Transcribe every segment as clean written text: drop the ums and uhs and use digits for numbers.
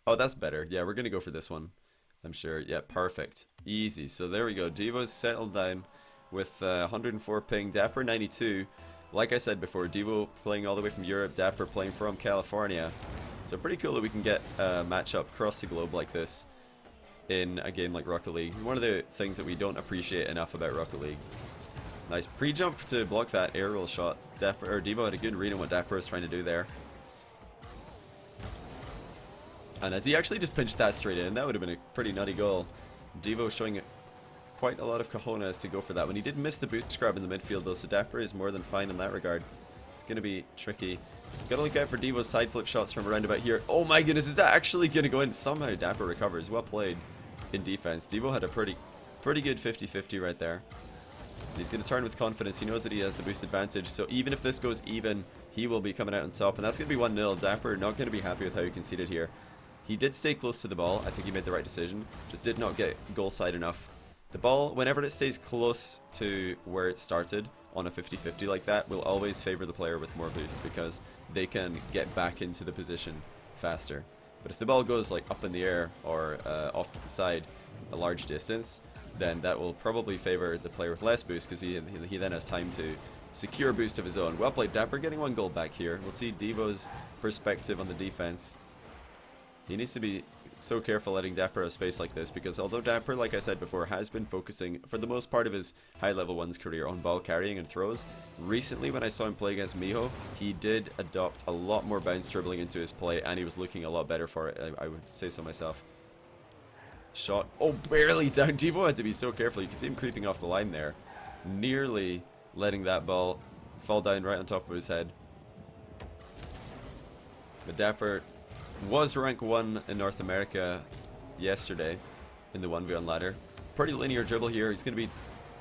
Oh, that's better. Yeah, we're gonna go for this one. I'm sure. Yeah, perfect. Easy. So there we go. Deevo's settled down with 104 ping. Dapper 92. Like I said before, Deevo playing all the way from Europe. Dapper playing from California. So pretty cool that we can get a matchup across the globe like this in a game like Rocket League. One of the things that we don't appreciate enough about Rocket League. Nice pre-jump to block that aerial shot. Deevo had a good read on what Dapper was trying to do there. And as he actually just pinched that straight in, that would have been a pretty nutty goal. Deevo showing quite a lot of cojones to go for that one. He did miss the boost grab in the midfield though, so Dapper is more than fine in that regard. It's going to be tricky. Gotta look out for Deevo's side flip shots from around about here. Oh my goodness, is that actually going to go in? Somehow Dapper recovers. Well played in defense. Deevo had a pretty good 50-50 right there. He's going to turn with confidence. He knows that he has the boost advantage, so even if this goes even, he will be coming out on top, and that's going to be 1-0. Dapper not going to be happy with how he conceded here. He did stay close to the ball. I think he made the right decision. Just did not get goal side enough. The ball, whenever it stays close to where it started on a 50-50 like that, will always favor the player with more boost because they can get back into the position faster. But if the ball goes like up in the air or off to the side a large distance, then that will probably favor the player with less boost because he then has time to secure a boost of his own. Well played, Dapper, getting one goal back here. We'll see Deevo's perspective on the defense. He needs to be so careful letting Dapper have space like this because although Dapper, like I said before, has been focusing for the most part of his high level 1's career on ball carrying and throws, recently when I saw him play against Miho, he did adopt a lot more bounce dribbling into his play and he was looking a lot better for it, I would say so myself. Shot, oh, barely down. Deevo had to be so careful. You can see him creeping off the line there, nearly letting that ball fall down right on top of his head. But Dapper was rank 1 in North America yesterday in the 1v1 ladder. Pretty linear dribble here. He's going to be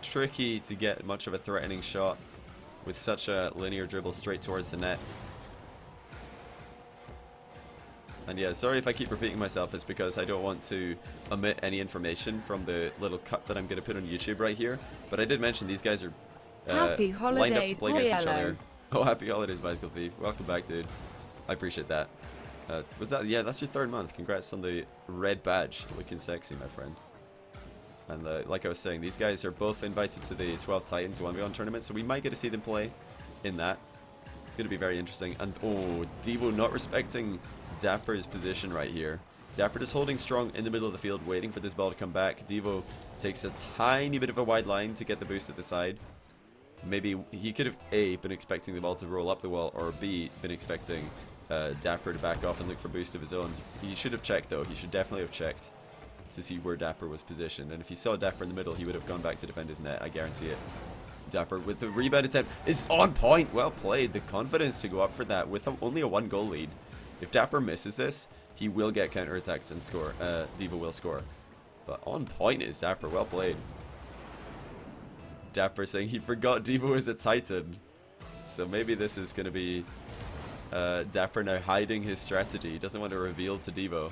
tricky to get much of a threatening shot with such a linear dribble straight towards the net. And yeah, sorry if I keep repeating myself, it's because I don't want to omit any information from the little cut that I'm going to put on YouTube right here. But I did mention these guys are happy lined up to holidays, play against each Yellow. other. Oh, happy holidays, Bicycle Thief. Welcome back, dude. I appreciate that. Was that? Yeah, that's your 3rd month. Congrats on the red badge. Looking sexy, my friend. And like I was saying, these guys are both invited to the 12 Titans 1v1 tournament, so we might get to see them play in that. It's going to be very interesting. And oh, Deevo not respecting Dapper's position right here. Dapper just holding strong in the middle of the field, waiting for this ball to come back. Deevo takes a tiny bit of a wide line to get the boost at the side. Maybe he could have A, been expecting the ball to roll up the wall, or B, been expecting Dapper to back off and look for boost of his own. He should have checked though. He should definitely have checked to see where Dapper was positioned. And if he saw Dapper in the middle, he would have gone back to defend his net. I guarantee it. Dapper with the rebound attempt is on point. Well played. The confidence to go up for that with only a 1 goal lead. If Dapper misses this, he will get counterattacked and score. Deevo will score. But on point is Dapper. Well played. Dapper saying he forgot Deevo is a Titan. So maybe this is going to be Dapper now hiding his strategy. He doesn't want to reveal to Deevo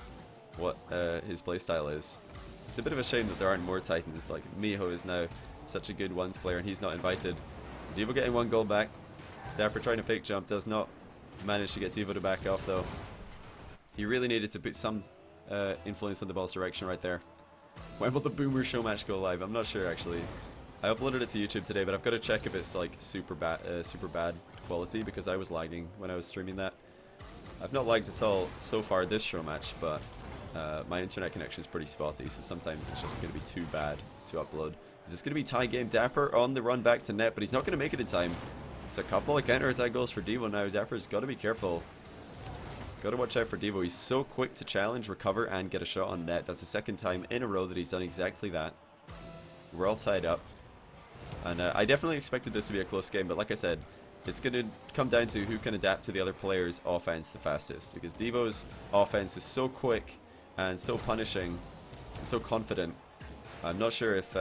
what his playstyle is. It's a bit of a shame that there aren't more Titans. Like Miho is now such a good 1's player and he's not invited. Deevo getting 1 goal back. Dapper trying to fake jump, does not manage to get Deevo to back off though. He really needed to put some influence on the ball's direction right there. When will the Boomer Showmatch go live? I'm not sure actually. I uploaded it to YouTube today, but I've got to check if it's like super bad quality because I was lagging when I was streaming that. I've not lagged at all so far this Showmatch, but my internet connection is pretty spotty, so sometimes it's just going to be too bad to upload. Is this going to be tie game? Dapper on the run back to net, but he's not going to make it in time. It's a couple of counter-attack goals for Deevo now. Dapper's got to be careful. Got to watch out for Deevo. He's so quick to challenge, recover, and get a shot on net. That's the 2nd time in a row that he's done exactly that. We're all tied up. And I definitely expected this to be a close game, but like I said, it's going to come down to who can adapt to the other player's offense the fastest. Because Deevo's offense is so quick and so punishing and so confident. I'm not sure if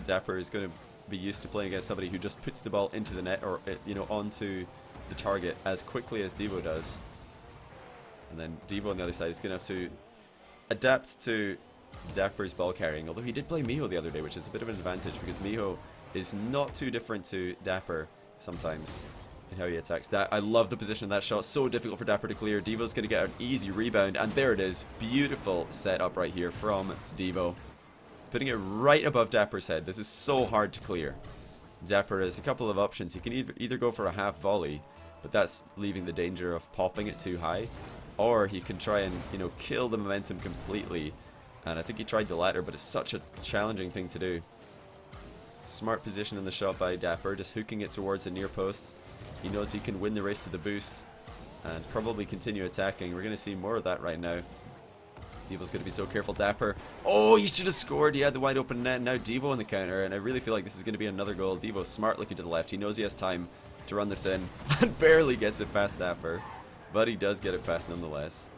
Dapper is going to be used to playing against somebody who just puts the ball into the net or onto the target as quickly as Deevo does. And then Deevo on the other side is going to have to adapt to Dapper's ball carrying. Although he did play Miho the other day, which is a bit of an advantage because Miho is not too different to Dapper sometimes. in how he attacks that. I love the position of that shot. So difficult for Dappur to clear. Deevo's going to get an easy rebound, and there it is. Beautiful setup right here from Deevo. Putting it right above Dappur's head. This is so hard to clear. Dappur has a couple of options. He can either go for a half volley, but that's leaving the danger of popping it too high, or he can try and, you know, kill the momentum completely. And I think he tried the latter, but it's such a challenging thing to do. Smart position in the shot by Dappur, just hooking it towards the near post. He knows he can win the race to the boost and probably continue attacking. We're going to see more of that right now. Deevo's going to be so careful. Dappur. Oh, he should have scored. He had the wide open net. Now Deevo on the counter, and I really feel like this is going to be another goal. Deevo smart looking to the left. He knows he has time to run this in and barely gets it past Dappur, but he does get it past nonetheless.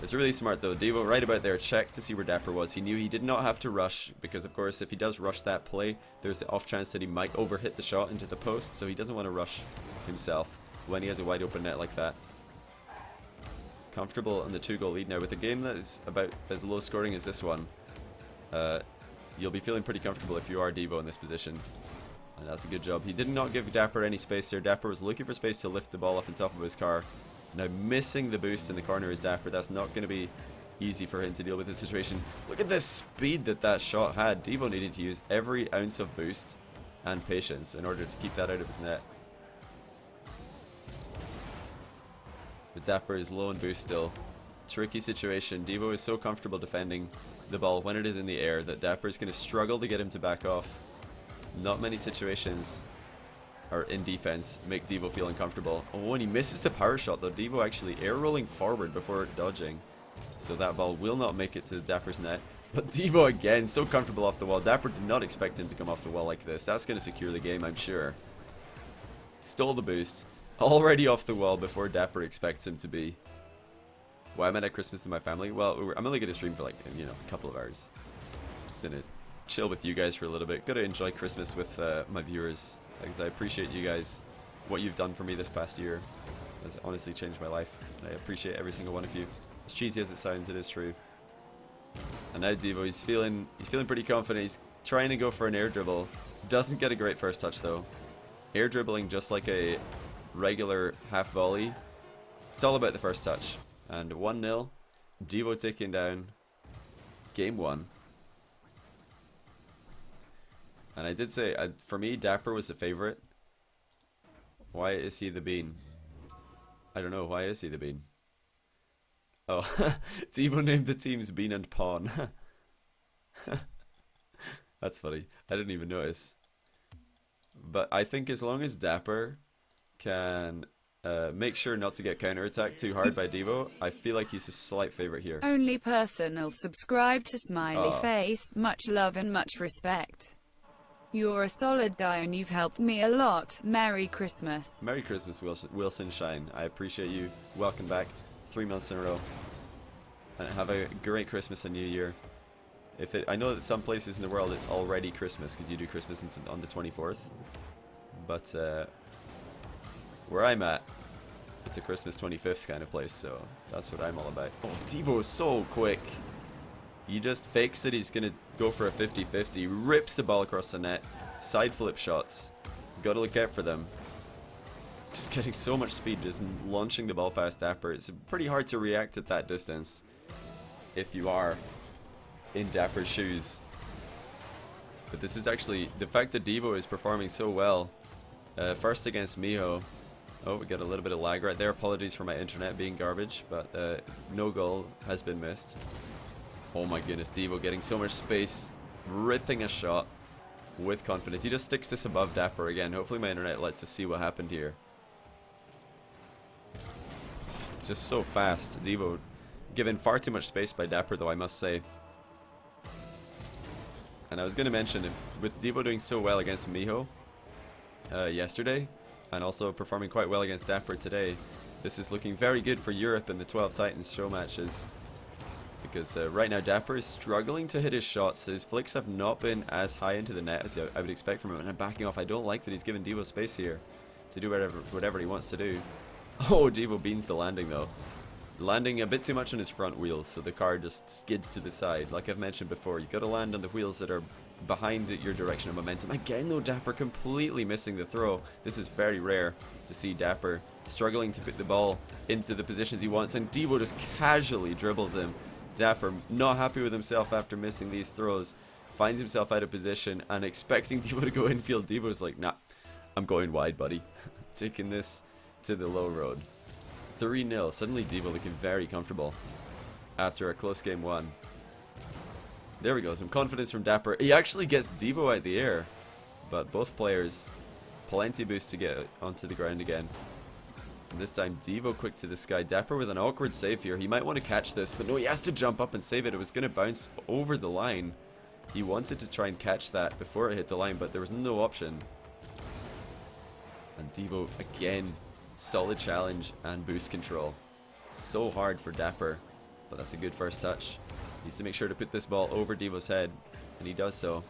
It's really smart though. Deevo right about there checked to see where Dappur was. He knew he did not have to rush, because of course if he does rush that play, there's the off chance that he might overhit the shot into the post, so he doesn't want to rush himself when he has a wide open net like that. Comfortable in the 2-goal lead now with a game that is about as low scoring as this one. You'll be feeling pretty comfortable if you are Deevo in this position, and that's a good job. He did not give Dappur any space there. Dappur was looking for space to lift the ball up on top of his car. Now missing the boost in the corner is Dappur. That's not going to be easy for him to deal with this situation. Look at the speed that that shot had. Deevo needed to use every ounce of boost and patience in order to keep that out of his net. But Dappur is low on boost still. Tricky situation. Deevo is so comfortable defending the ball when it is in the air that Dappur is going to struggle to get him to back off. Not many situations or in defense make Deevo feel uncomfortable. Oh, and he misses the power shot though. Deevo actually air rolling forward before dodging, so that ball will not make it to Dappur's net. But Deevo again, so comfortable off the wall. Dappur did not expect him to come off the wall like this. That's going to secure the game, I'm sure. Stole the boost, already off the wall before Dappur expects him to be. Why am I at Christmas with my family? Well, I'm only going to stream for like, you know, a couple of hours. Just gonna chill with you guys for a little bit. Gotta enjoy Christmas with my viewers, because I appreciate you guys. What you've done for me this past year has honestly changed my life, and I appreciate every single one of you. As cheesy as it sounds, it is true. And now Deevo, he's feeling pretty confident. He's trying to go for an air dribble. Doesn't get a great first touch though. Air dribbling just like a regular half volley. It's all about the first touch. And 1-0. Deevo taking down game 1. And I did say, for me, Dappur was the favorite. Why is he the bean? I don't know. Why is he the bean? Oh, Deevo named the teams Bean and Pawn. That's funny. I didn't even notice. But I think as long as Dappur can make sure not to get counterattacked too hard by Deevo, I feel like he's a slight favorite here. Only personal subscribe to Smiley Face. Much love and much respect. You're a solid guy and you've helped me a lot. Merry Christmas. Merry Christmas, Wilson Shine. I appreciate you. Welcome back. 3 months in a row. And have a great Christmas and New Year. I know that some places in the world it's already Christmas because you do Christmas on the 24th. But where I'm at, it's a Christmas 25th kind of place, so that's what I'm all about. Oh, Deevo is so quick. He just fakes it. He's going to go for a 50-50. Rips the ball across the net. Side flip shots. Got to look out for them. Just getting so much speed, just launching the ball past Dappur. It's pretty hard to react at that distance if you are in Dappur's shoes. But this is actually, the fact that Deevo is performing so well. First against Miho. Oh, we got a little bit of lag right there. Apologies for my internet being garbage, but no goal has been missed. Oh my goodness, Deevo getting so much space, ripping a shot with confidence. He just sticks this above Dappur again. Hopefully my internet lets us see what happened here. It's just so fast. Deevo given far too much space by Dappur though, I must say. And I was going to mention, with Deevo doing so well against Miho yesterday, and also performing quite well against Dappur today, this is looking very good for Europe in the 12 Titans show matches. Because right now Dappur is struggling to hit his shots. His flicks have not been as high into the net as I would expect from him. And I'm backing off. I don't like that he's given Deevo space here to do whatever he wants to do. Oh, Deevo beans the landing though. Landing a bit too much on his front wheels, so the car just skids to the side. Like I've mentioned before, you've got to land on the wheels that are behind your direction of momentum. Again though, Dapper completely missing the throw. This is very rare to see Dapper struggling to put the ball into the positions he wants, and Deevo just casually dribbles him. Dapper, not happy with himself after missing these throws, finds himself out of position and expecting Deevo to go infield. Deevo's like, nah, I'm going wide, buddy. Taking this to the low road. 3-0. Suddenly Deevo looking very comfortable after a close game 1. There we go, some confidence from Dapper. He actually gets Deevo out the air, but both players plenty boost to get onto the ground again. And this time Deevo quick to the sky. Dapper with an awkward save here. He might want to catch this, but no, he has to jump up and save it. It was going to bounce over the line. He wanted to try and catch that before it hit the line, but there was no option. And Deevo again, solid challenge and boost control. So hard for Dapper, but that's a good first touch. Needs to make sure to put this ball over Deevo's head, and he does so.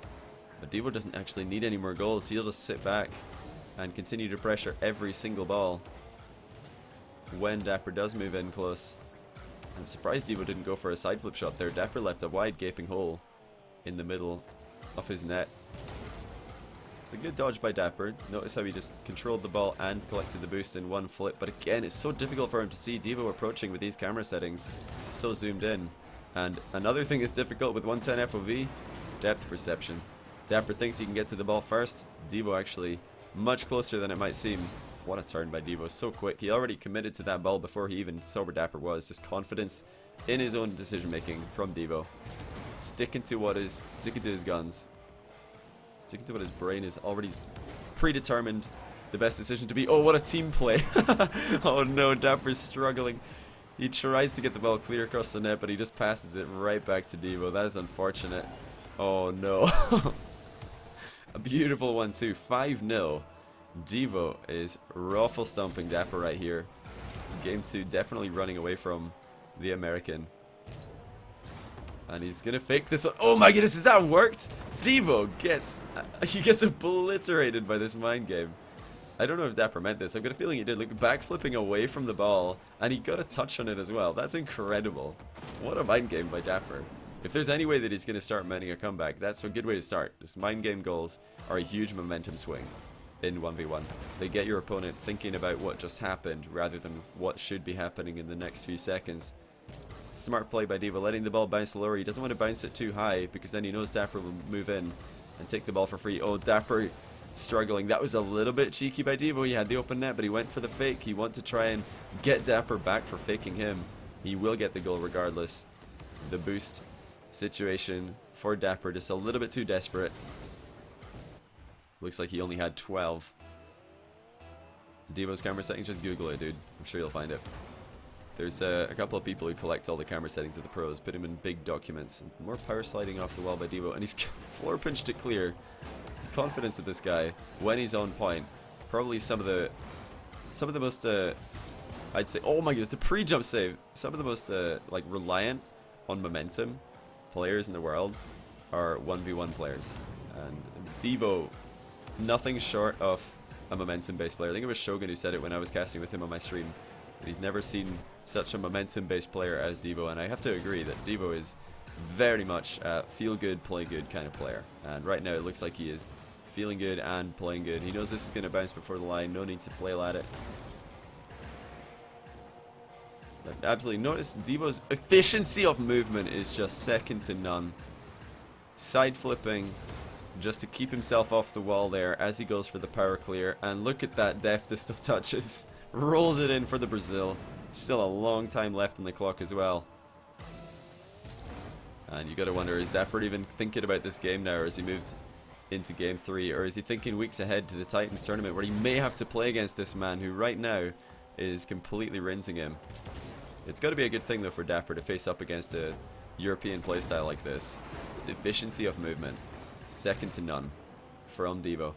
But Deevo doesn't actually need any more goals. He'll just sit back and continue to pressure every single ball when Dapper does move in close. I'm surprised Deevo didn't go for a side flip shot there. Dapper left a wide gaping hole in the middle of his net. It's a good dodge by Dapper. Notice how he just controlled the ball and collected the boost in one flip. But again, it's so difficult for him to see Deevo approaching with these camera settings. So zoomed in. And another thing is difficult with 110 FOV, depth perception. Dapper thinks he can get to the ball first. Deevo actually much closer than it might seem. What a turn by Deevo, so quick. He already committed to that ball before he even saw where Dapper was. Just confidence in his own decision making from Deevo. Sticking to his guns. Sticking to what his brain is already predetermined the best decision to be. Oh, what a team play. Oh no, Dapper's struggling. He tries to get the ball clear across the net, but he just passes it right back to Deevo. That is unfortunate. Oh no. A beautiful one too. 5-0. Deevo is ruffle stomping Dapper right here. Game 2 definitely running away from the American. And he's gonna fake this one. Oh my goodness, has that worked? Deevo gets obliterated by this mind game. I don't know if Dapper meant this. I've got a feeling he did. Look, backflipping away from the ball, and he got a touch on it as well. That's incredible. What a mind game by Dapper. If there's any way that he's going to start mounting a comeback, that's a good way to start. Just mind game goals are a huge momentum swing in 1v1. They get your opponent thinking about what just happened rather than what should be happening in the next few seconds. Smart play by Deevo, letting the ball bounce lower. He doesn't want to bounce it too high because then he knows Dapper will move in and take the ball for free. Oh, Dapper struggling. That was a little bit cheeky by Deevo. He had the open net, but he went for the fake. He wanted to try and get Dapper back for faking him. He will get the goal regardless. The boost situation for Dapper just a little bit too desperate. Looks like he only had 12. Deevo's camera settings, just Google it, dude. I'm sure you'll find it. There's a couple of people who collect all the camera settings of the pros, put them in big documents. More power sliding off the wall by Deevo, and he's floor pinched it clear. Confidence of this guy when he's on point. Probably some of the most I'd say, oh my goodness, the pre-jump save. Some of the most like reliant on momentum players in the world are 1v1 players, and Deevo, nothing short of a momentum based player. I think it was Shogun who said it when I was casting with him on my stream. He's never seen such a momentum based player as Deevo, and I have to agree that Deevo is very much a feel good, play good kind of player. And right now it looks like he is feeling good and playing good. He knows this is going to bounce before the line, no need to flail at it. But absolutely, notice Deevo's efficiency of movement is just second to none. Side flipping just to keep himself off the wall there as he goes for the power clear. And look at that deftest of touches. Rolls it in for the Brazil. Still a long time left on the clock as well. And you gotta wonder, is Dapper even thinking about this game now, or has he moved into game 3, or is he thinking weeks ahead to the Titans tournament where he may have to play against this man who right now is completely rinsing him? It's got to be a good thing though for Dapper to face up against a European playstyle like this. Just the efficiency of movement, second to none from Deevo.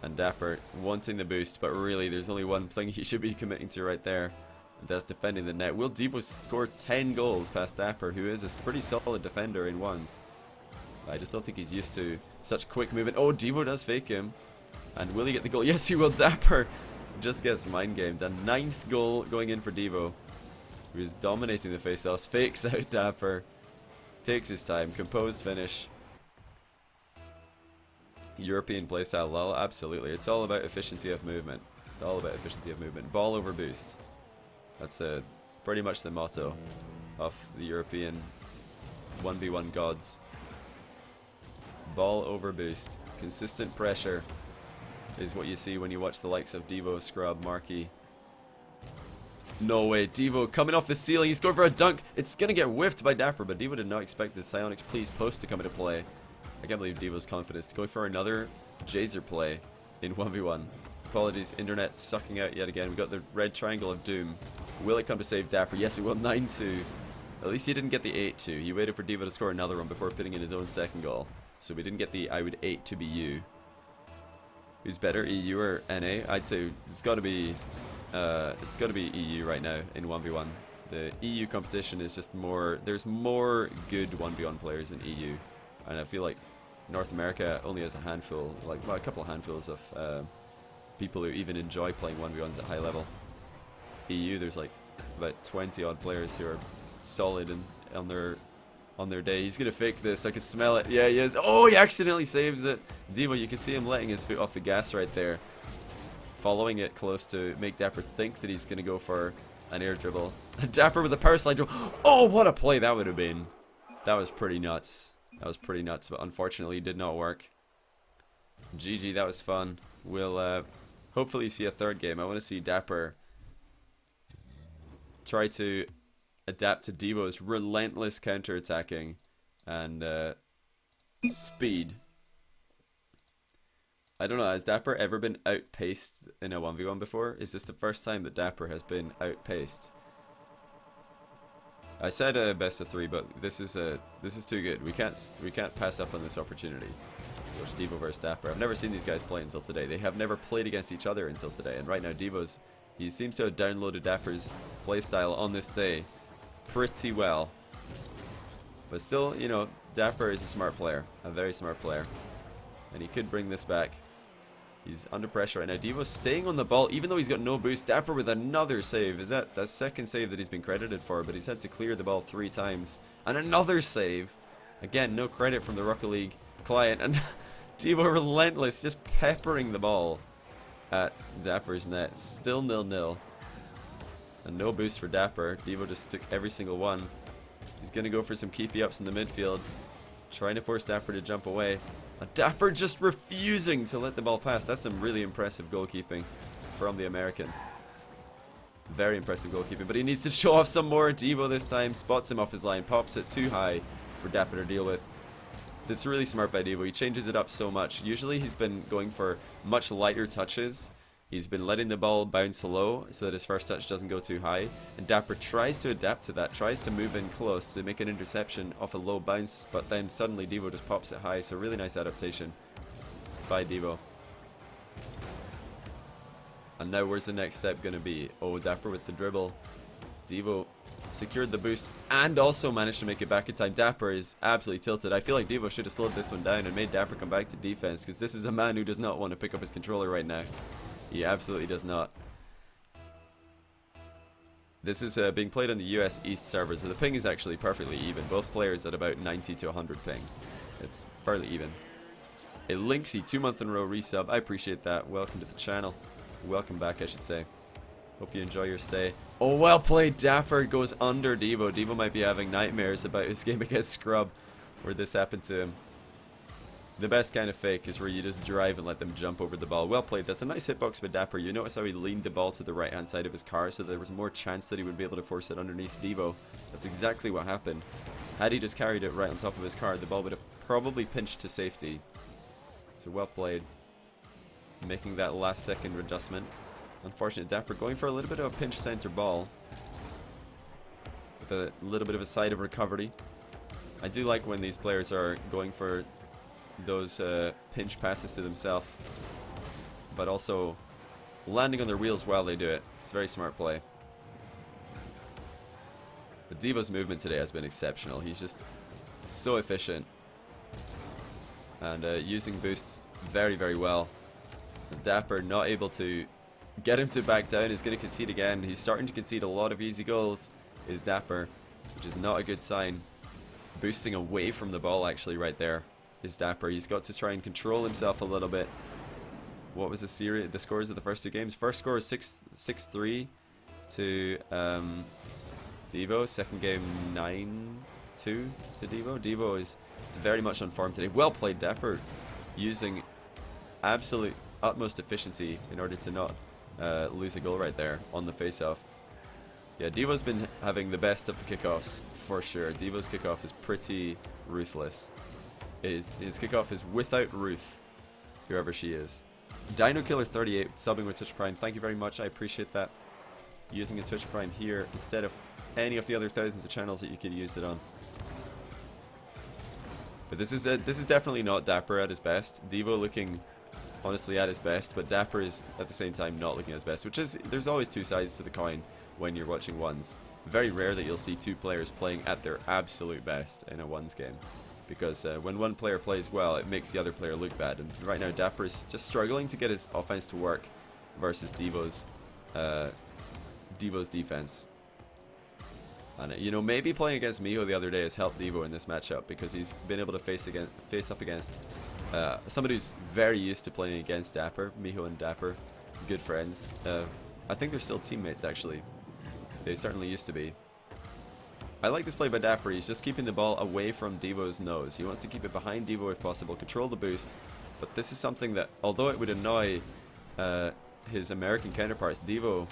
And Dapper wanting the boost, but really there's only one thing he should be committing to right there, and that's defending the net. Will Deevo score 10 goals past Dapper, who is a pretty solid defender in ones? I just don't think he's used to such quick movement. Oh, Deevo does fake him. And will he get the goal? Yes, he will. Dapper just gets mind gamed. A 9th goal going in for Deevo, who is dominating the faceoffs. Fakes out Dapper. Takes his time. Composed finish. European playstyle, lol, absolutely. It's all about efficiency of movement. It's all about efficiency of movement. Ball over boost. That's pretty much the motto of the European 1v1 gods. Ball over boost. Consistent pressure is what you see when you watch the likes of Deevo, Scrub, Marky. No way, Deevo coming off the ceiling, he's going for a dunk. It's gonna get whiffed by Dappur, but Deevo did not expect the Psionics Please post to come into play. I can't believe Deevo's confidence to go for another Jazer play in 1v1. Apologies, internet sucking out yet again. We got the red triangle of doom. Will it come to save Dappur? Yes, it will. 9-2. At least he didn't get the 8-2. He waited for Deevo to score another one before putting in his own second goal. So we didn't get the I would 8 to be you. Who's better, EU or NA? I'd say it's got to be EU right now in 1v1. The EU competition is just more. There's more good 1v1 players in EU, and I feel like North America only has a handful, like well, a couple of handfuls of people who even enjoy playing 1v1s at high level. EU, there's like about 20 odd players who are solid and on their day. He's gonna fake this. I can smell it. Yeah, he is. Oh, he accidentally saves it. Deevo, you can see him letting his foot off the gas right there, following it close to make Dappur think that he's gonna go for an air dribble. Dappur with a power slide dribble. Oh, what a play that would have been. That was pretty nuts. That was pretty nuts, but unfortunately it did not work. GG, that was fun. We'll hopefully see a third game. I want to see Dappur try to adapt to Deevo's relentless counter-attacking and speed. I don't know, has Dappur ever been outpaced in a 1v1 before? Is this the first time that Dappur has been outpaced? I said best of 3, but this is too good. We can't pass up on this opportunity. To watch Deevo versus Dappur. I've never seen these guys play until today. They have never played against each other until today, and right now he seems to have downloaded Dappur's playstyle on this day pretty well. But still, you know, Dappur is a smart player, a very smart player, and he could bring this back. He's under pressure right now. Deevo's staying on the ball, even though he's got no boost. Dappur with another save. Is that second save that he's been credited for? But he's had to clear the ball 3 times, and another save. Again, no credit from the Rocket League client, and Deevo relentless, just peppering the ball at Dappur's net. Still 0-0. And no boost for Dappur. Deevo just took every single one. He's going to go for some keepy ups in the midfield, trying to force Dappur to jump away. And Dappur just refusing to let the ball pass. That's some really impressive goalkeeping from the American. Very impressive goalkeeping, but he needs to show off some more. Deevo this time spots him off his line, pops it too high for Dappur to deal with. That's really smart by Deevo. He changes it up so much. Usually he's been going for much lighter touches. He's been letting the ball bounce low so that his first touch doesn't go too high. And Dappur tries to adapt to that, tries to move in close to make an interception off a low bounce, but then suddenly Deevo just pops it high. So really nice adaptation by Deevo. And now where's the next step going to be? Oh, Dappur with the dribble. Deevo secured the boost and also managed to make it back in time. Dappur is absolutely tilted. I feel like Deevo should have slowed this one down and made Dappur come back to defense, because this is a man who does not want to pick up his controller right now. He absolutely does not. This is being played on the US East server, so the ping is actually perfectly even. Both players at about 90 to 100 ping. It's fairly even. A Linksy 2-month in a row resub. I appreciate that. Welcome to the channel. Welcome back, I should say. Hope you enjoy your stay. Oh, well played. Dappur goes under Deevo. Deevo might be having nightmares about his game against Scrub, where this happened to him. The best kind of fake is where you just drive and let them jump over the ball. Well played. That's a nice hitbox by Dappur. You notice how he leaned the ball to the right-hand side of his car, so there was more chance that he would be able to force it underneath Deevo. That's exactly what happened. Had he just carried it right on top of his car, the ball would have probably pinched to safety. So well played. Making that last-second adjustment. Unfortunate, Dappur going for a little bit of a pinch center ball with a little bit of a side of recovery. I do like when these players are going for those pinch passes to themselves, but also landing on their wheels while they do it. It's a very smart play. But Deevo's movement today has been exceptional. He's just so efficient and using boost very, very well. Dappur not able to get him to back down. Is going to concede again. He's starting to concede a lot of easy goals, is Dappur, which is not a good sign. Boosting away from the ball actually right there. is Dapper. He's got to try and control himself a little bit. What was the series? The scores of the first two games? First score is 6-3 to Deevo. Second game 9-2 to Deevo. Deevo is very much on form today. Well played, Dapper, using absolute utmost efficiency in order to not lose a goal right there on the face-off. Yeah, Deevo's been having the best of the kickoffs for sure. Deevo's kickoff is pretty ruthless. His kickoff is without Ruth, whoever she is. Dino Killer 38 subbing with Twitch Prime. Thank you very much. I appreciate that. Using a Twitch Prime here instead of any of the other thousands of channels that you could use it on. But this is definitely not Dapper at his best. Deevo looking honestly at his best, but Dapper is at the same time not looking at his best, which is, there's always two sides to the coin when you're watching ones. Very rare that you'll see two players playing at their absolute best in a ones game, because when one player plays well, it makes the other player look bad. And right now Dapper is just struggling to get his offense to work versus Deevo's defense. And you know, maybe playing against Miho the other day has helped Deevo in this matchup, because he's been able to face up against somebody who's very used to playing against Dapper. Miho and Dapper, good friends. I think they're still teammates actually. They certainly used to be. I like this play by Dapper. He's just keeping the ball away from Deevo's nose. He wants to keep it behind Deevo if possible, control the boost. But this is something that, although it would annoy his American counterparts, Deevo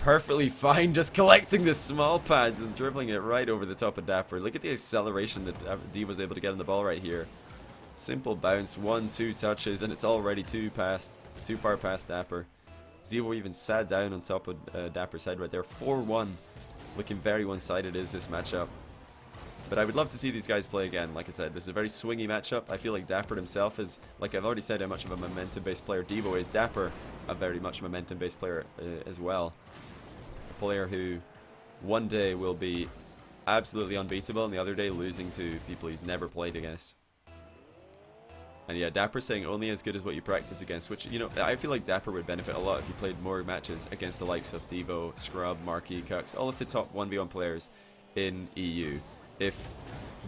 perfectly fine just collecting the small pads and dribbling it right over the top of Dapper. Look at the acceleration that Deevo's able to get on the ball right here. Simple bounce, 1-2 touches, and it's already too far past Dapper. Deevo even sat down on top of Dapper's head right there. 4-1. Looking very one-sided is this matchup. But I would love to see these guys play again. Like I said, this is a very swingy matchup. I feel like Dapper himself is, like I've already said, how much of a momentum-based player Deevo is. Dapper, a very much momentum-based player as well. A player who one day will be absolutely unbeatable, and the other day losing to people he's never played against. And yeah, Dapper's saying only as good as what you practice against, which, you know, I feel like Dapper would benefit a lot if he played more matches against the likes of Deevo, Scrub, Marquis, Cux, all of the top 1v1 players in EU. If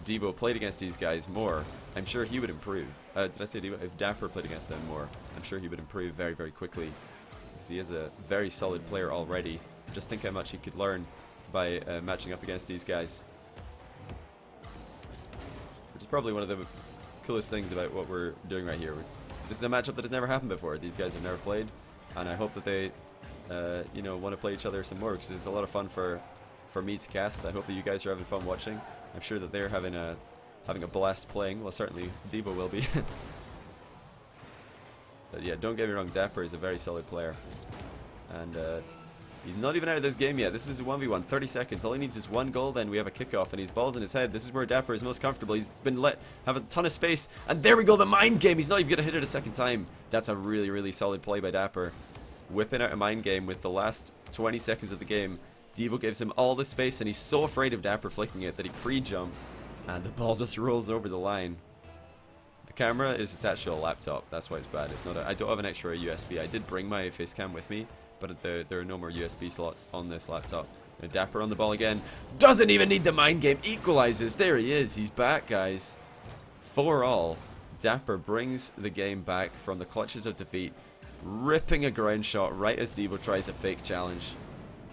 Deevo played against these guys more, I'm sure he would improve. Did I say Deevo? If Dapper played against them more, I'm sure he would improve very, very quickly, because he is a very solid player already. Just think how much he could learn by matching up against these guys. Which is probably one of the coolest things about what we're doing right here. This is a matchup that has never happened before. These guys have never played, and I hope that they, you know, want to play each other some more, because it's a lot of fun for me to cast. I hope that you guys are having fun watching. I'm sure that they're having a blast playing. Well, certainly Deevo will be. But yeah, don't get me wrong, Dapper is a very solid player, and he's not even out of this game yet. This is a 1v1, 30 seconds. All he needs is one goal, then we have a kickoff, and he's balls in his head. This is where Dapper is most comfortable. He's been let have a ton of space, and there we go, the mind game. He's not even going to hit it a second time. That's a really, really solid play by Dapper. Whipping out a mind game with the last 20 seconds of the game. Deevo gives him all the space, and he's so afraid of Dapper flicking it that he pre-jumps, and the ball just rolls over the line. The camera is attached to a laptop. That's why it's bad. It's not. I don't have an extra USB. I did bring my face cam with me, but there are no more USB slots on this laptop. And Dapper on the ball again. Doesn't even need the mind game. Equalizes. There he is. He's back, guys. 4-all. Dapper brings the game back from the clutches of defeat, ripping a ground shot right as Deevo tries a fake challenge.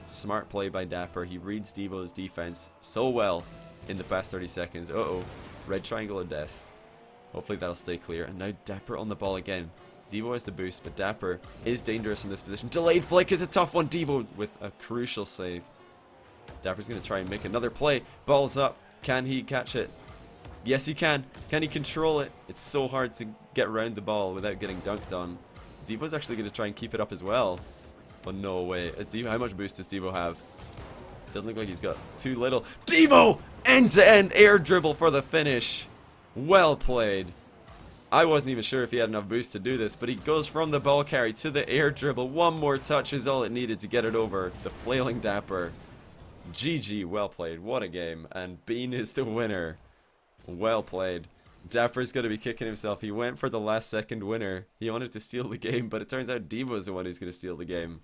Smart play by Dapper. He reads Deevo's defense so well in the past 30 seconds. Uh-oh. Red triangle of death. Hopefully that'll stay clear. And now Dapper on the ball again. Deevo has the boost, but Dapper is dangerous from this position. Delayed flick is a tough one. Deevo with a crucial save. Dapper's going to try and make another play. Ball's up. Can he catch it? Yes, he can. Can he control it? It's so hard to get around the ball without getting dunked on. Deevo's actually going to try and keep it up as well. But no way. How much boost does Deevo have? Doesn't look like he's got too little. Deevo! End-to-end air dribble for the finish. Well played. I wasn't even sure if he had enough boost to do this, but he goes from the ball carry to the air dribble. One more touch is all it needed to get it over. The flailing Dapper. GG, well played. What a game. And Bean is the winner. Well played. Dapper's going to be kicking himself. He went for the last second winner. He wanted to steal the game, but it turns out Deevo's the one who's going to steal the game.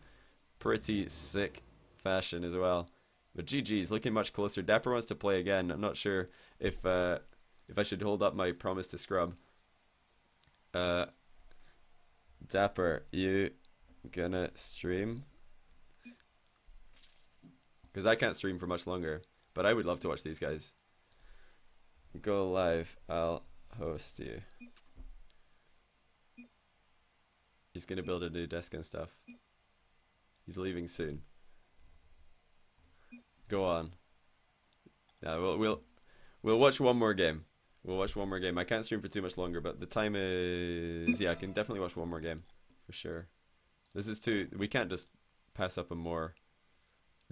Pretty sick fashion as well. But GG's looking much closer. Dapper wants to play again. I'm not sure if if I should hold up my promise to Scrub. Dapper, you gonna stream? Because I can't stream for much longer, but I would love to watch these guys. Go live, I'll host you. He's gonna build a new desk and stuff. He's leaving soon. Go on. Yeah, we'll watch one more game. We'll watch one more game. I can't stream for too much longer, but the time is... Yeah, I can definitely watch one more game. For sure. This is too... We can't just pass up a more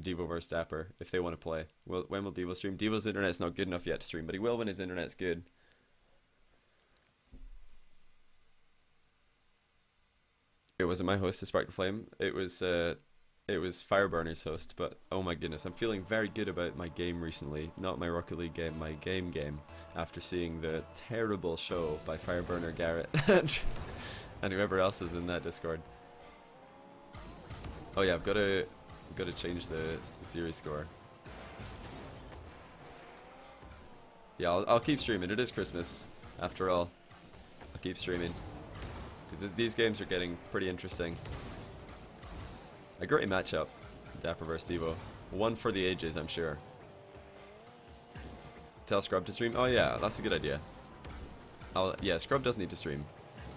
Deevo versus Dapper if they want to play. Well, when will Deevo stream? Deevo's internet's not good enough yet to stream, but he will when his internet's good. It wasn't my host to Spark the Flame. It was Fireburner's host, but oh my goodness, I'm feeling very good about my game recently. Not my Rocket League game, my game after seeing the terrible show by Fireburner Garrett and whoever else is in that Discord. Oh yeah, I've got to change the series score. Yeah, I'll keep streaming. It is Christmas, after all. I'll keep streaming. Because these games are getting pretty interesting. A great matchup, Dapper vs Deevo. One for the ages, I'm sure. Tell Scrub to stream? Oh yeah, that's a good idea. Yeah, Scrub does need to stream.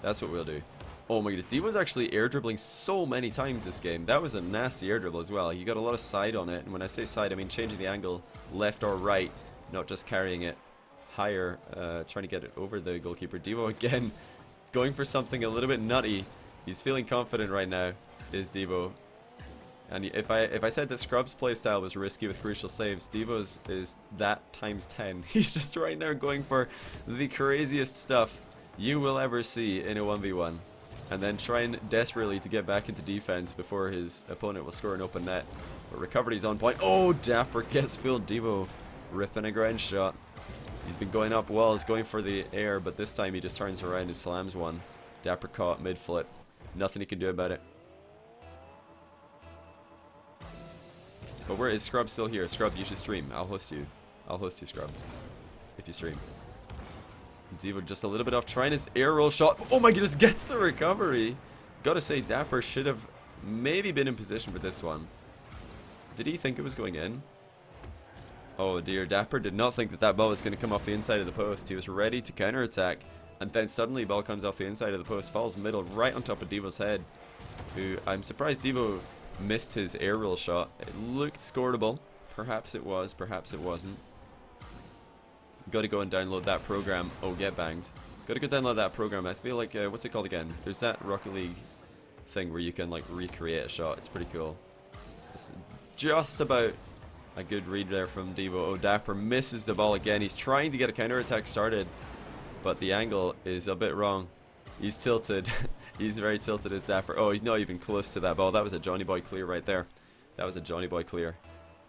That's what we'll do. Oh my goodness, Deevo's actually air dribbling so many times this game. That was a nasty air dribble as well. He got a lot of side on it, and when I say side, I mean changing the angle left or right, not just carrying it higher, trying to get it over the goalkeeper. Deevo again, going for something a little bit nutty. He's feeling confident right now, is Deevo. And if I said that Scrub's playstyle was risky with crucial saves, Deevo's is that times 10. He's just right now going for the craziest stuff you will ever see in a 1v1. And then trying desperately to get back into defense before his opponent will score an open net. But recovery's on point. Oh, Dapper gets filled. Deevo ripping a ground shot. He's been going up walls, going for the air, but this time he just turns around and slams one. Dapper caught mid-flip. Nothing he can do about it. But where is Scrub still here? Scrub, you should stream. I'll host you. I'll host you, Scrub. If you stream. Deevo just a little bit off, trying his air roll shot. Oh my goodness, gets the recovery. Gotta say, Dapper should have maybe been in position for this one. Did he think it was going in? Oh dear, Dapper did not think that that ball was going to come off the inside of the post. He was ready to counterattack, and then suddenly ball comes off the inside of the post, falls middle, right on top of Deevo's head. Who, I'm surprised Deevo missed his air roll shot. It looked scoreable. Perhaps it was, perhaps it wasn't. Gotta go and download that program. Oh, get banged. Gotta go download that program. I feel like, what's it called again? There's that Rocket League thing where you can like recreate a shot. It's pretty cool. It's just about a good read there from Deevo. Oh, Dapper misses the ball again. He's trying to get a counterattack started, but the angle is a bit wrong. He's tilted. He's very tilted as Dapper. Oh, he's not even close to that ball. That was a Johnny Boy clear right there. That was a Johnny Boy clear.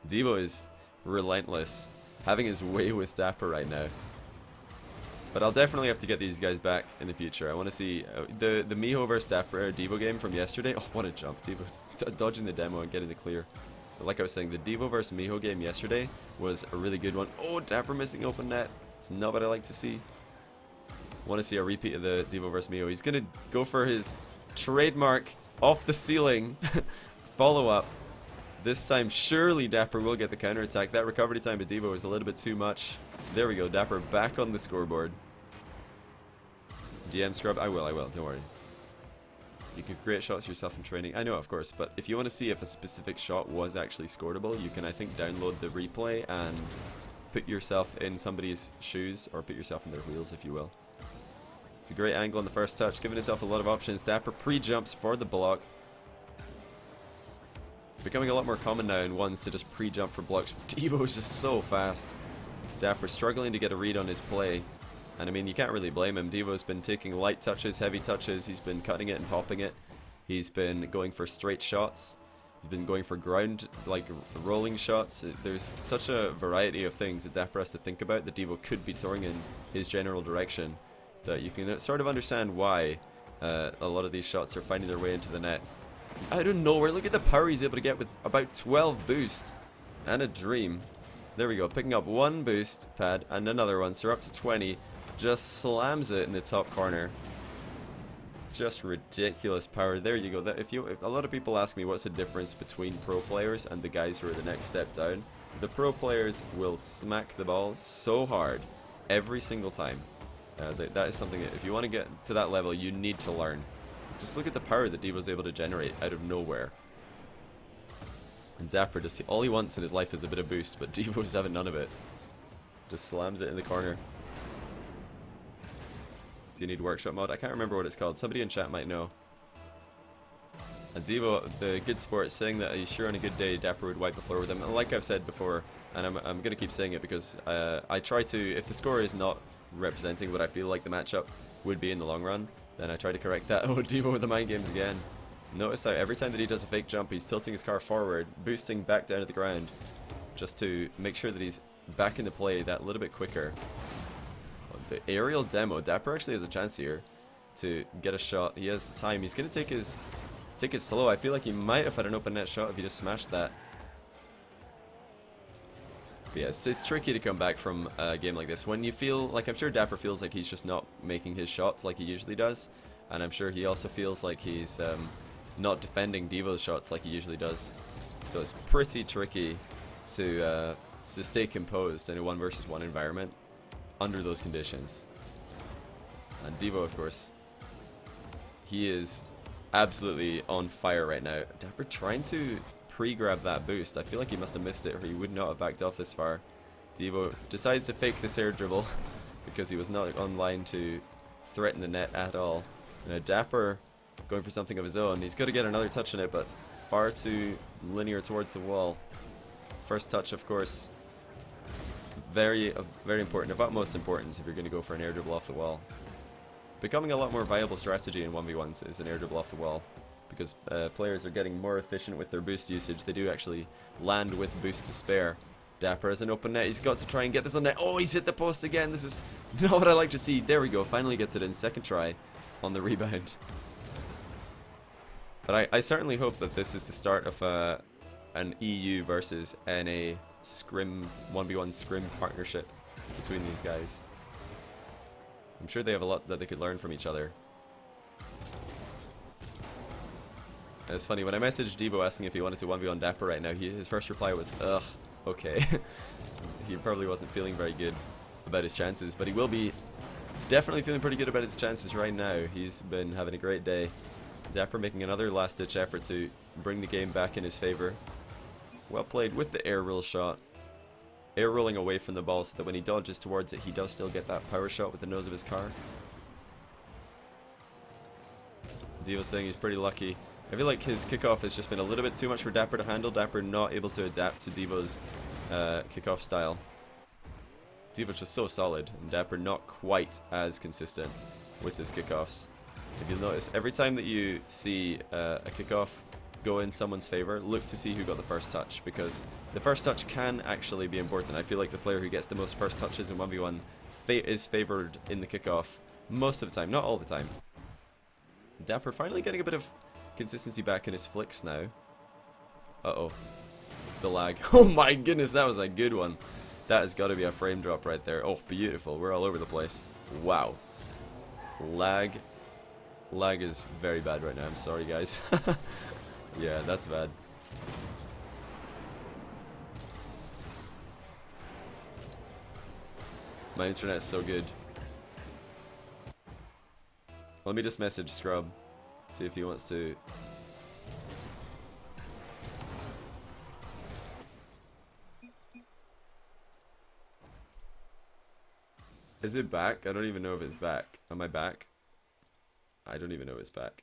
Deevo is relentless, having his way with Dapper right now. But I'll definitely have to get these guys back in the future. I want to see the Miho vs Dapper Deevo game from yesterday. Oh, what a jump. Deevo dodging the demo and getting the clear. But like I was saying, the Deevo vs Miho game yesterday was a really good one. Oh, Dapper missing open net. It's not what I like to see. Want to see a repeat of the Deevo vs Miho. He's going to go for his trademark off the ceiling follow-up. This time, surely Dapper will get the counterattack. That recovery time to Deevo is a little bit too much. There we go, Dapper back on the scoreboard. GM Scrub, I will, don't worry. You can create shots yourself in training. I know, of course, but if you want to see if a specific shot was actually scoreable, you can, I think, download the replay and put yourself in somebody's shoes, or put yourself in their wheels, if you will. It's a great angle on the first touch, giving himself a lot of options. Dapper pre-jumps for the block. It's becoming a lot more common now in ones to just pre-jump for blocks. Deevo is just so fast. Dapper struggling to get a read on his play. And I mean, you can't really blame him. Deevo's been taking light touches, heavy touches. He's been cutting it and popping it. He's been going for straight shots. He's been going for ground, like rolling shots. There's such a variety of things that Dapper has to think about that Deevo could be throwing in his general direction, that you can sort of understand why a lot of these shots are finding their way into the net. Out of nowhere, look at the power he's able to get with about 12 boost and a dream. There we go, picking up one boost pad and another one, so we're up to 20. Just slams it in the top corner. Just ridiculous power. There you go. If a lot of people ask me what's the difference between pro players and the guys who are the next step down, the pro players will smack the ball so hard every single time. That is something that if you want to get to that level, you need to learn. Just look at the power that Deevo's able to generate out of nowhere. And Dappur, just all he wants in his life is a bit of boost, but Deevo's having none of it. Just slams it in the corner. Do you need workshop mod? I can't remember what it's called. Somebody in chat might know. And Deevo, the good sport, saying that he's sure on a good day Dappur would wipe the floor with him. And like I've said before, and I'm going to keep saying it because I try to, if the score is not representing what I feel like the matchup would be in the long run, then I try to correct that. Oh, Deevo with the mind games again. Notice how every time that he does a fake jump, he's tilting his car forward, boosting back down to the ground, just to make sure that he's back into play that little bit quicker. The aerial demo, Dappur actually has a chance here to get a shot. He has time. He's going to take it slow. I feel like he might have had an open net shot if he just smashed that. But yeah, it's tricky to come back from a game like this when you feel like, I'm sure Dappur feels like he's just not making his shots like he usually does, and I'm sure he also feels like he's not defending Deevo's shots like he usually does. So it's pretty tricky to stay composed in a 1 versus 1 environment under those conditions. And Deevo, of course, he is absolutely on fire right now. Dappur trying to pre-grab that boost. I feel like he must have missed it or he would not have backed off this far. Deevo decides to fake this air dribble because he was not online to threaten the net at all. Now Dappur going for something of his own. He's got to get another touch on it, but far too linear towards the wall. First touch, of course, very important, of utmost importance if you're going to go for an air dribble off the wall. Becoming a lot more viable strategy in 1v1s is an air dribble off the wall, because players are getting more efficient with their boost usage. They do actually land with boost to spare. Dappur has an open net. He's got to try and get this on net. Oh, he's hit the post again. This is not what I like to see. There we go. Finally gets it in. Second try on the rebound. But I certainly hope that this is the start of an EU versus NA scrim 1v1 scrim partnership between these guys. I'm sure they have a lot that they could learn from each other. And it's funny, when I messaged Deevo asking if he wanted to 1v1 Dappur right now, his first reply was, ugh, okay. He probably wasn't feeling very good about his chances, but he will be definitely feeling pretty good about his chances right now. He's been having a great day. Dappur making another last-ditch effort to bring the game back in his favor. Well played with the air roll shot. Air rolling away from the ball so that when he dodges towards it, he does still get that power shot with the nose of his car. Deevo saying he's pretty lucky. I feel like his kickoff has just been a little bit too much for Dappur to handle. Dappur not able to adapt to Deevo's kickoff style. Deevo's just so solid, and Dappur not quite as consistent with his kickoffs. If you'll notice, every time that you see a kickoff go in someone's favor, look to see who got the first touch, because the first touch can actually be important. I feel like the player who gets the most first touches in 1v1 is favored in the kickoff most of the time, not all the time. Dappur finally getting a bit of consistency back in his flicks now. Uh-oh. The lag. Oh my goodness, that was a good one. That has got to be a frame drop right there. Oh, beautiful. We're all over the place. Wow. Lag is very bad right now. I'm sorry, guys. Yeah, that's bad. My internet is so good. Let me just message Scrub. See if he wants to. Is it back? I don't even know if it's back. Am I back? I don't even know if it's back.